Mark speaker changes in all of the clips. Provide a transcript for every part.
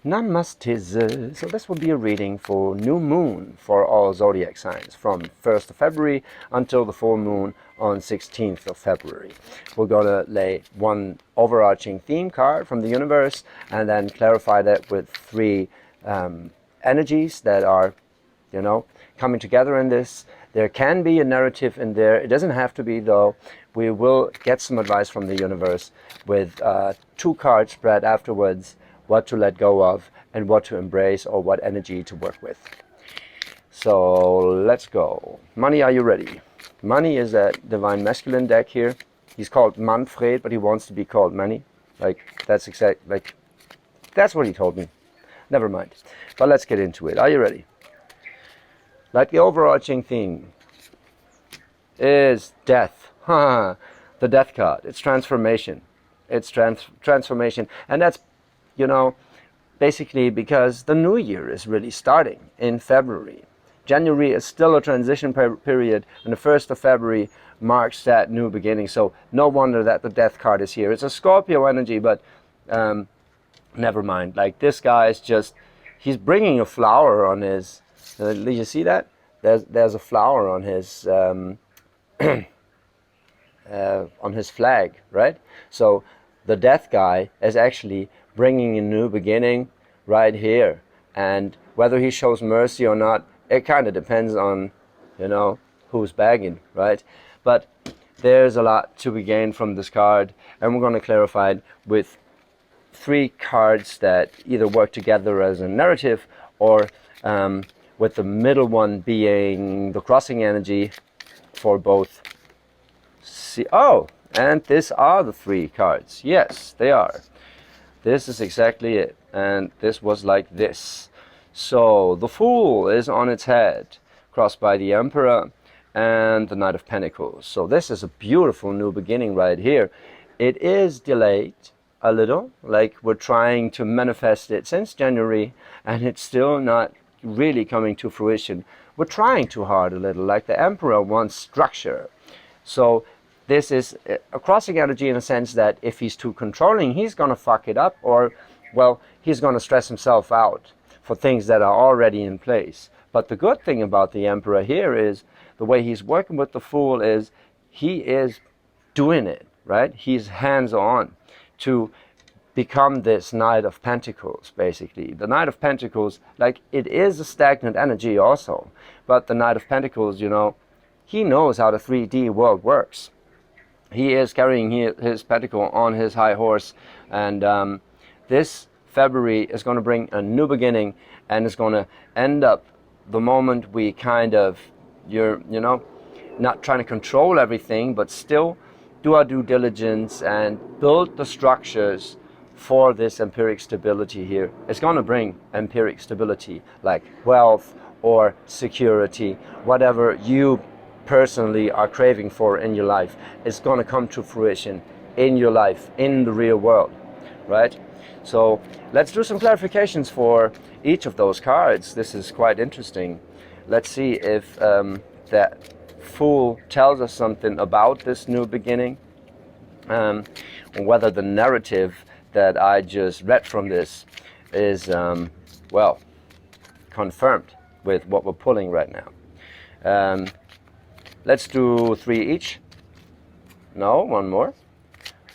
Speaker 1: Namaste. So this will be a reading for new moon for all zodiac signs from 1st of February until the full moon on 16th of February. We're going to lay one overarching theme card from the universe and then clarify that with three energies that are, coming together in this. There can be a narrative in there. It doesn't have to be, though. We will get some advice from the universe with two cards spread afterwards, what to let go of and what to embrace or what energy to work with. So let's go. Money, are you ready? Money is that divine masculine deck here. He's called Manfred, but he wants to be called Money. That's what he told me. Never mind. But let's get into it. Are you ready? The overarching theme is death. The death card. It's transformation. It's transformation. And that's, basically because the new year is really starting in February. January is still a transition period, and the 1st of February marks that new beginning. So no wonder that the death card is here. It's a Scorpio energy, but never mind. This guy is just, he's bringing a flower on his, did you see that? There's a flower on his flag, right? So the death guy is actually bringing a new beginning right here, and whether he shows mercy or not, it kind of depends on who's bagging, right? But there's a lot to be gained from this card, and we're going to clarify it with three cards that either work together as a narrative or with the middle one being the crossing energy for both. And these are the three cards. Yes, they are. This is exactly it. And this was like this. So the Fool is on its head, crossed by the Emperor and the Knight of Pentacles. So this is a beautiful new beginning right here. It is delayed a little, we're trying to manifest it since January, and it's still not really coming to fruition. We're trying too hard a little, the Emperor wants structure. So this is a crossing energy in a sense that if he's too controlling, he's going to fuck it up, or, well, he's going to stress himself out for things that are already in place. But the good thing about the Emperor here is the way he's working with the Fool is he is doing it, right? He's hands-on to become this Knight of Pentacles, basically. The Knight of Pentacles, it is a stagnant energy also, but the Knight of Pentacles, he knows how the 3D world works. He is carrying his pentacle on his high horse, and this February is going to bring a new beginning, and it's going to end up the moment we kind of, not trying to control everything, but still do our due diligence and build the structures for this empiric stability here. It's going to bring empiric stability, like wealth or security, whatever you personally are craving for in your life. It's going to come to fruition in your life, in the real world, right? So let's do some clarifications for each of those cards. This is quite interesting. Let's see if that Fool tells us something about this new beginning, whether the narrative that I just read from this is, confirmed with what we're pulling right now. Let's do three each. No, one more.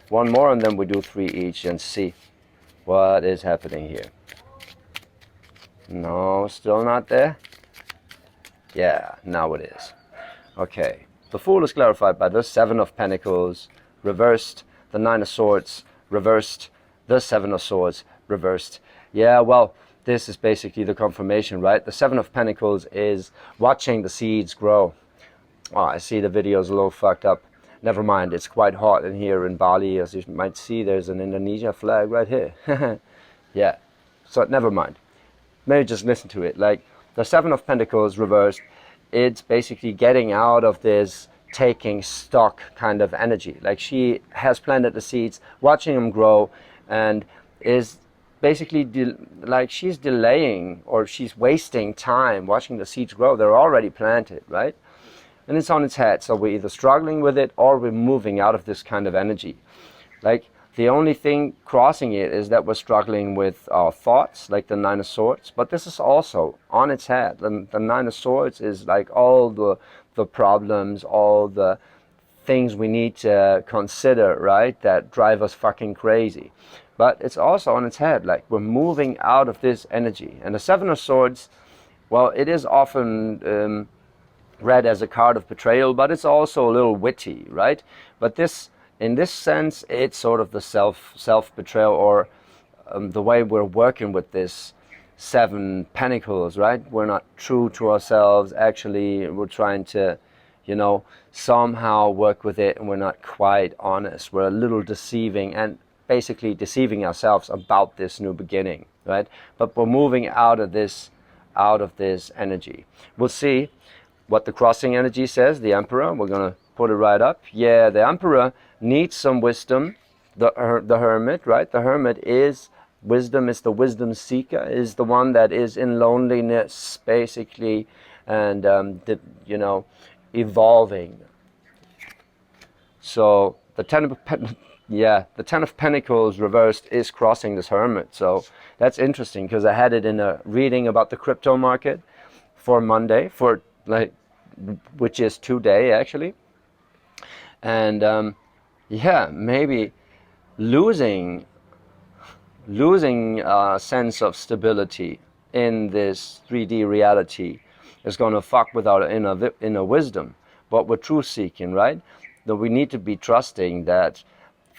Speaker 1: One more, and then we do three each and see what is happening here. No, still not there? Yeah, now it is. Okay, the Fool is clarified by the Seven of Pentacles, reversed, the Nine of Swords, reversed, the Seven of Swords, reversed. Yeah, well, this is basically the confirmation, right? The Seven of Pentacles is watching the seeds grow. Oh, I see the video's a little fucked up. Never mind, it's quite hot in here in Bali. As you might see, there's an Indonesia flag right here. Yeah, so never mind. Maybe just listen to it. The Seven of Pentacles reversed, it's basically getting out of this taking stock kind of energy. She has planted the seeds, watching them grow, and is basically she's delaying, or she's wasting time watching the seeds grow. They're already planted, right? And it's on its head. So we're either struggling with it or we're moving out of this kind of energy. The only thing crossing it is that we're struggling with our thoughts, like the Nine of Swords. But this is also on its head. The Nine of Swords is like all the problems, all the things we need to consider, right, that drive us fucking crazy. But it's also on its head, like we're moving out of this energy. And the Seven of Swords, well, it is often read as a card of betrayal, but it's also a little witty, right? But this, in this sense, it's sort of the self-betrayal, or the way we're working with this Seven Pentacles, right? We're not true to ourselves. Actually, we're trying to, you know, somehow work with it, and we're not quite honest. We're a little deceiving, and basically deceiving ourselves about this new beginning, right? But we're moving out of this energy. We'll see what the crossing energy says, the Emperor. We're going to put it right up. Yeah, the Emperor needs some wisdom. The Hermit, right? The Hermit is wisdom, is the wisdom seeker, is the one that is in loneliness, basically, and, you know, evolving. So the Ten of Pentacles reversed is crossing this Hermit. So that's interesting, because I had it in a reading about the crypto market for Monday, for like, which is today actually. And yeah, maybe losing a sense of stability in this 3D reality is going to fuck with our inner wisdom. But we're truth seeking, right? That we need to be trusting that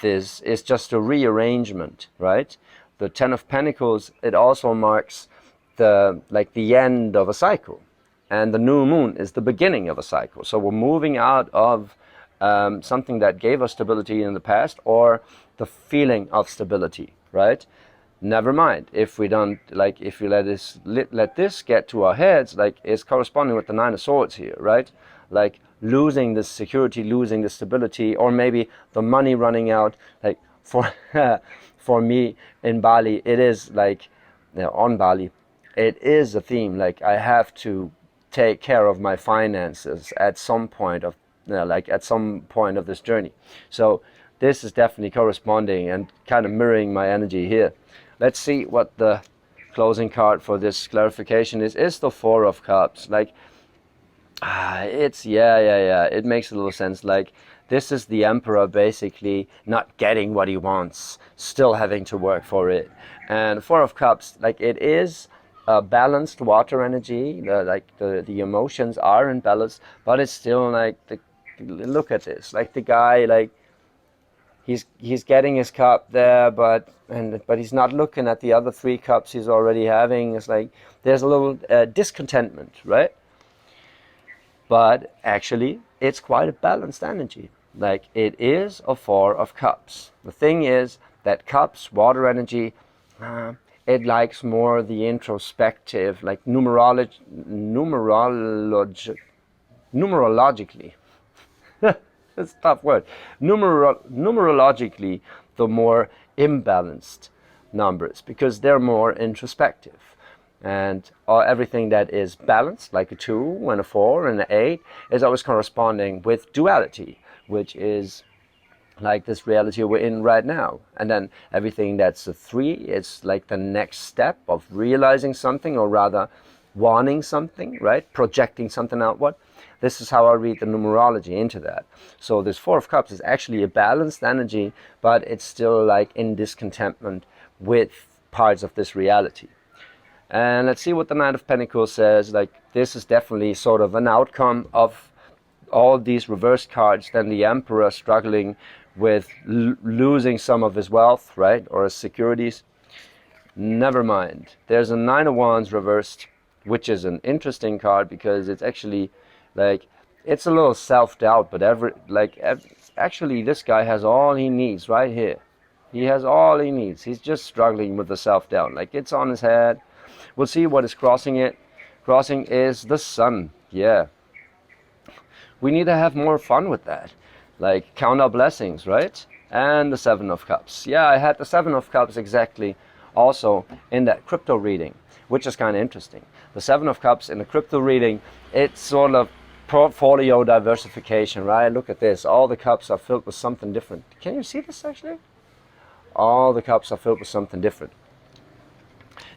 Speaker 1: this is just a rearrangement, right? The Ten of Pentacles, it also marks the end of a cycle, and the new moon is the beginning of a cycle. So we're moving out of something that gave us stability in the past, or the feeling of stability, right? Never mind if we don't, like, if we let this get to our heads, like, it's corresponding with the Nine of Swords here, right? Like losing the security, losing the stability, or maybe the money running out. Like for me in Bali, it is like, you know, on Bali, it is a theme. Like I have to take care of my finances at some point of, you know, like at some point of this journey. So this is definitely corresponding and kind of mirroring my energy here. Let's see what the closing card for this clarification is. Is the Four of Cups. Like, it's, yeah, it makes a little sense. Like, this is the Emperor basically not getting what he wants, still having to work for it. And Four of Cups, like, it is a balanced water energy. The emotions are in balance, but it's still like, look at this. Like, the guy, like, he's getting his cup there, but he's not looking at the other three cups he's already having. It's like there's a little discontentment, right? But actually, it's quite a balanced energy. Like, it is a Four of Cups. The thing is that cups, water energy, it likes more the introspective, like numerologically. It's a tough word. Numerologically, the more imbalanced numbers, because they're more introspective. And everything that is balanced, like a 2 and a 4 and an 8, is always corresponding with duality, which is like this reality we're in right now. And then everything that's a 3, it's like the next step of realizing something, or rather wanting something, right? Projecting something outward. This is how I read the numerology into that. So this Four of Cups is actually a balanced energy, but it's still like in discontentment with parts of this reality. And let's see what the Knight of Pentacles says. Like, this is definitely sort of an outcome of all these reverse cards. Then the Emperor struggling with losing some of his wealth, right? Or his securities. Never mind. There's a Nine of Wands reversed, which is an interesting card, because it's actually like, it's a little self-doubt, but actually this guy has all he needs right here. He has all he needs. He's just struggling with the self-doubt. Like, it's on his head. We'll see what is crossing it. Crossing is the Sun. Yeah. We need to have more fun with that. Like, count our blessings, right? And the Seven of Cups. Yeah, I had the Seven of Cups exactly also in that crypto reading, which is kind of interesting. The Seven of Cups in the crypto reading, it's sort of portfolio diversification, right? Look at this. All the cups are filled with something different. Can you see this actually? all the cups are filled with something different.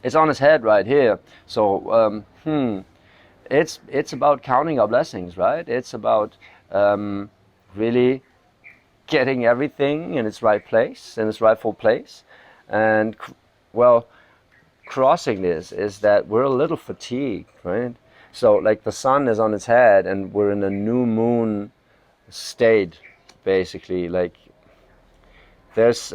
Speaker 1: It's on his head right here. So it's about counting our blessings, right? It's about really getting everything in its right place, in its rightful place. And well, crossing this is that we're a little fatigued, right? So like the sun is on its head and we're in a new moon state, basically. Like there's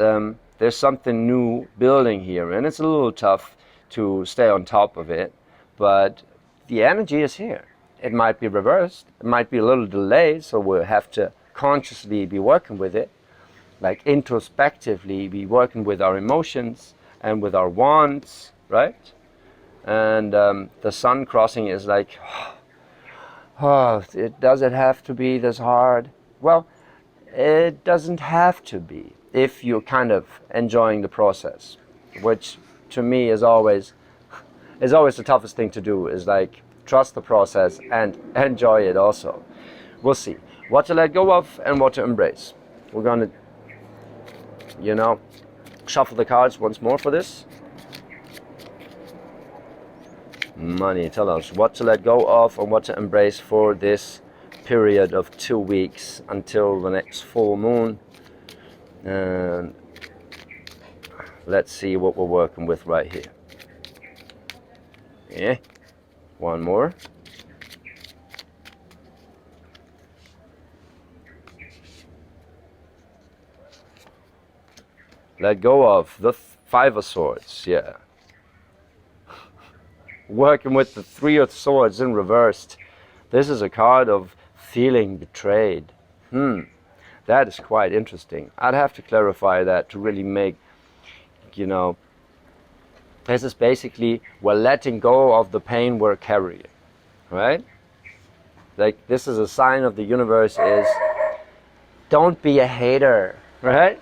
Speaker 1: something new building here, and it's a little tough to stay on top of it, but the energy is here. It might be reversed, it might be a little delayed, so we'll have to consciously be working with it, like introspectively be working with our emotions and with our wants, right? And the sun crossing is like, does it have to be this hard? Well, it doesn't have to be if you're kind of enjoying the process, which to me is always the toughest thing to do, is like trust the process and enjoy it also. We'll see what to let go of and what to embrace. We're gonna, shuffle the cards once more for this. Money, tell us what to let go of and what to embrace for this period of 2 weeks until the next full moon. And let's see what we're working with right here. Yeah, one more. Let go of the Five of Swords, yeah. Working with the Three of Swords in reversed. This is a card of feeling betrayed. That is quite interesting. I'd have to clarify that to really make, this is basically we're letting go of the pain we're carrying, right? Like this is a sign of the universe is don't be a hater, right?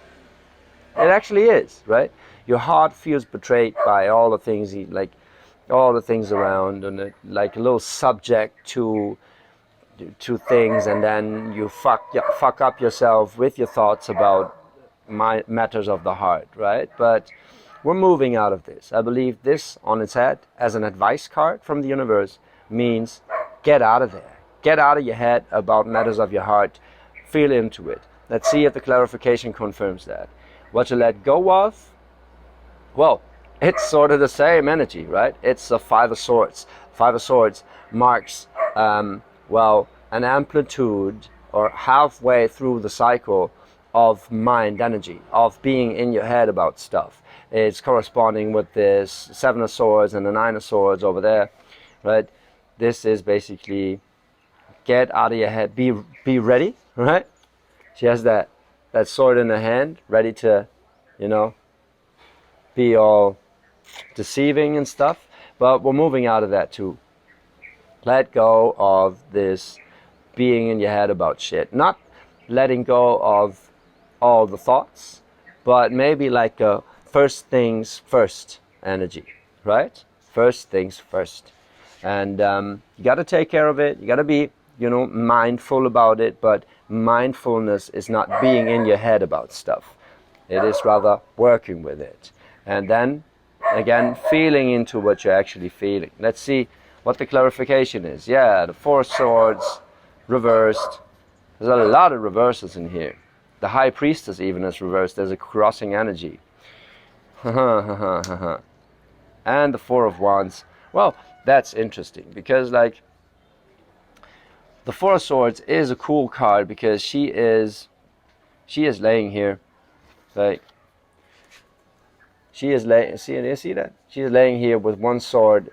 Speaker 1: It actually is, right? Your heart feels betrayed by all the things all the things around, and like a little subject to things, and then you fuck up yourself with your thoughts about matters of the heart, right? But we're moving out of this. I believe this on its head as an advice card from the universe means get out of there. Get out of your head about matters of your heart. Feel into it. Let's see if the clarification confirms that. What to let go of? Well, it's sort of the same energy, right? It's a Five of Swords. Five of Swords marks, an amplitude or halfway through the cycle of mind energy, of being in your head about stuff. It's corresponding with this Seven of Swords and the Nine of Swords over there, right? This is basically get out of your head, be ready, right? She has that sword in her hand, ready to, be all deceiving and stuff. But we're moving out of that too. Let go of this being in your head about shit. Not letting go of all the thoughts, but maybe like a first things first energy, right? First things first. And you got to take care of it. You got to be, mindful about it. But mindfulness is not being in your head about stuff. It is rather working with it. And then, again, feeling into what you're actually feeling. Let's see what the clarification is. Yeah, the Four of Swords, reversed. There's a lot of reversals in here. The High Priestess even is reversed. There's a crossing energy. And the Four of Wands. Well, that's interesting because, like, the Four of Swords is a cool card because she is laying here, like, see that? She is laying here with one sword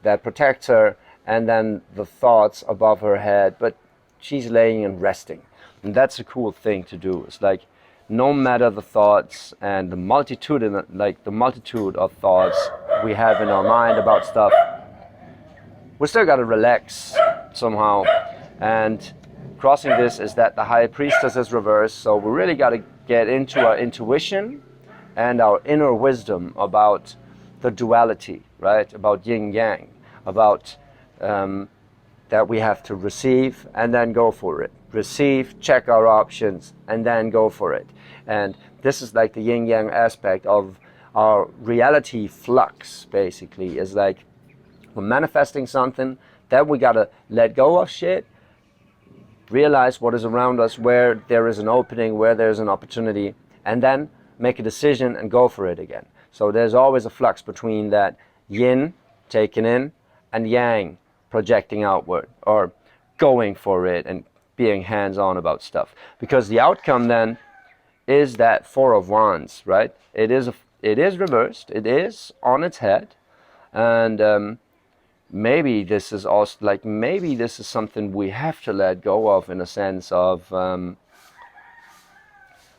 Speaker 1: that protects her, and then the thoughts above her head, but she's laying and resting. And that's a cool thing to do. It's like, no matter the thoughts and the multitude of thoughts we have in our mind about stuff, we still got to relax somehow. And crossing this is that the High Priestess is reversed, so we really got to get into our intuition and our inner wisdom about the duality, right? About yin yang, about that we have to receive and then go for it. Receive, check our options, and then go for it. And this is like the yin-yang aspect of our reality flux, basically. Is like we're manifesting something, then we gotta let go of shit, realize what is around us, where there is an opening, where there's an opportunity, and then make a decision and go for it again. So there's always a flux between that yin, taking in, and yang, projecting outward, or going for it and being hands-on about stuff. Because the outcome then is that Four of Wands, right? It is reversed, it is on its head, and maybe this is also like, maybe this is something we have to let go of, in a sense of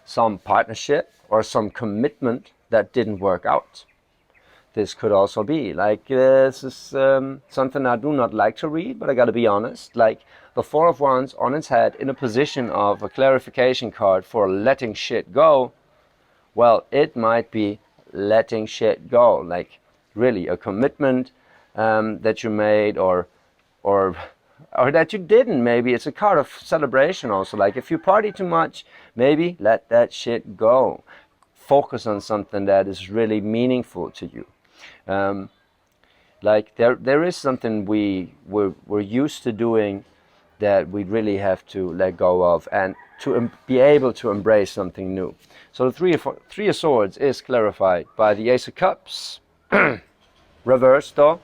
Speaker 1: some partnership or some commitment that didn't work out. This could also be like, this is something I do not like to read, but I gotta be honest, like the Four of Wands on its head in a position of a clarification card for letting shit go. Well, it might be letting shit go, like really a commitment that you made, or that you didn't. Maybe it's a card of celebration also, like if you party too much, maybe let that shit go. Focus on something that is really meaningful to you. Like there is something we're used to doing that we really have to let go of, and to be able to embrace something new. So the Three of Swords is clarified by the Ace of Cups, reversed though.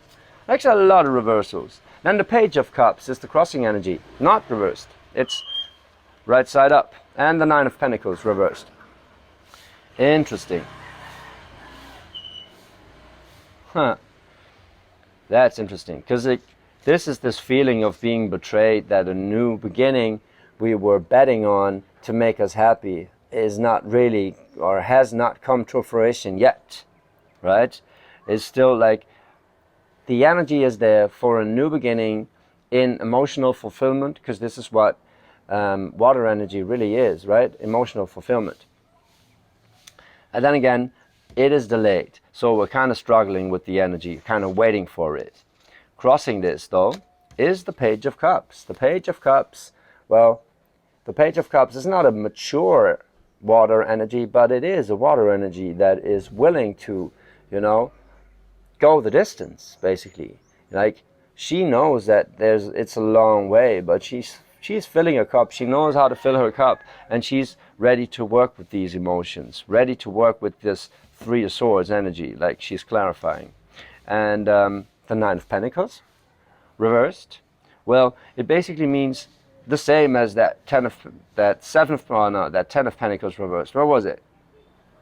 Speaker 1: Actually, a lot of reversals. Then the Page of Cups is the crossing energy, not reversed. It's right side up. And the Nine of Pentacles reversed. Interesting. Huh. That's interesting, because this is this feeling of being betrayed, that a new beginning we were betting on to make us happy is not really, or has not come to fruition yet, right? It's still like, the energy is there for a new beginning in emotional fulfillment, because this is what water energy really is, right? Emotional fulfillment. And then again, it is delayed. So we're kind of struggling with the energy, kind of waiting for it. Crossing this, though, is the Page of Cups. The Page of Cups, well, the Page of Cups is not a mature water energy, but it is a water energy that is willing to, go the distance, basically. Like, she knows that it's a long way, but she's filling her cup. She knows how to fill her cup, and she's ready to work with these emotions, ready to work with this Three of Swords energy, like she's clarifying. And the Nine of Pentacles, reversed. Well, it basically means the same as that Ten of Pentacles reversed. Where was it?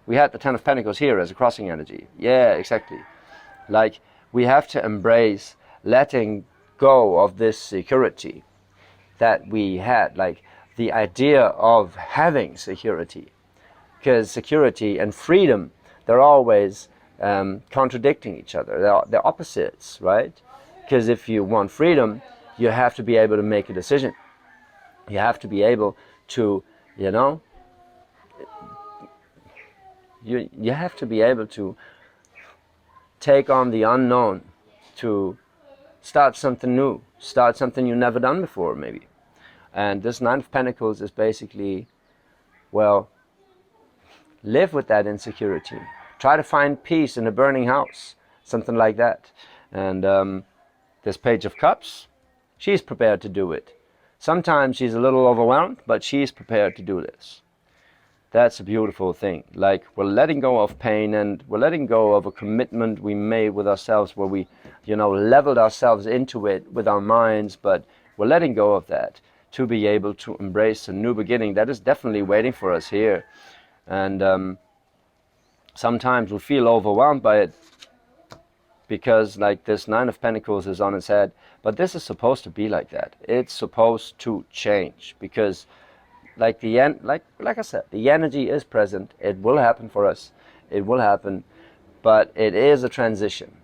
Speaker 1: We had the Ten of Pentacles here as a crossing energy. Yeah, exactly. Like, we have to embrace letting go of this security that we had, like the idea of having security. Because security and freedom, they're always contradicting each other. They're opposites, right? Because if you want freedom, you have to be able to make a decision. You have to be able to, you have to be able to take on the unknown, to start something new, start something you've never done before, maybe. And this Nine of Pentacles is basically, well, live with that insecurity. Try to find peace in a burning house, something like that. And this Page of Cups, she's prepared to do it. Sometimes she's a little overwhelmed, but she's prepared to do this. That's a beautiful thing. Like, we're letting go of pain, and we're letting go of a commitment we made with ourselves, where we, leveled ourselves into it with our minds, but we're letting go of that to be able to embrace a new beginning that is definitely waiting for us here. And sometimes we feel overwhelmed by it, because like this Nine of Pentacles is on its head, but this is supposed to be like that. It's supposed to change, because like I said, the energy is present. It will happen for us. It will happen, but it is a transition.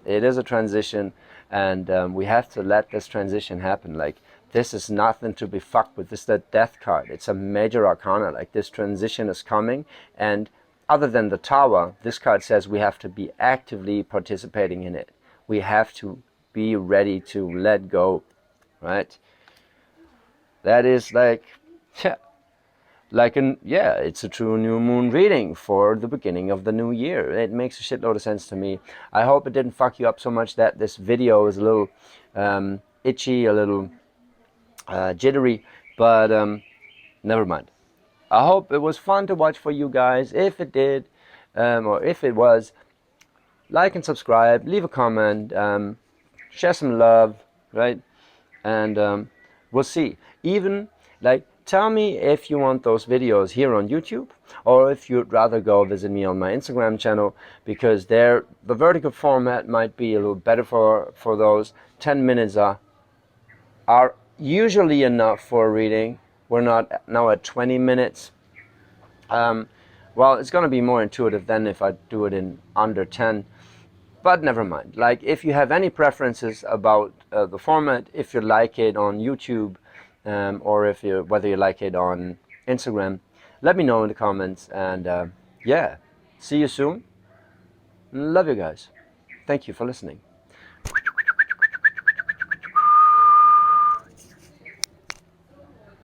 Speaker 1: It is a transition, and we have to let this transition happen. Like, this is nothing to be fucked with. This is the Death card. It's a major arcana. Like, this transition is coming, and other than the Tower, this card says we have to be actively participating in it. We have to be ready to let go, right? That is like, yeah, it's a true new moon reading for the beginning of the new year. It makes a shitload of sense to me. I hope it didn't fuck you up so much that this video is a little itchy, a little jittery, but never mind. I hope it was fun to watch for you guys. If it did, or if it was, like and subscribe, leave a comment, share some love, right? And we'll see. Even, like, tell me if you want those videos here on YouTube, or if you'd rather go visit me on my Instagram channel, because there the vertical format might be a little better for those. 10 minutes are usually enough for a reading. We're not now at 20 minutes. Well, it's going to be more intuitive than if I do it in under 10. But never mind. Like, if you have any preferences about the format, if you like it on YouTube, or whether you like it on Instagram, let me know in the comments. And yeah, see you soon. Love you guys. Thank you for listening.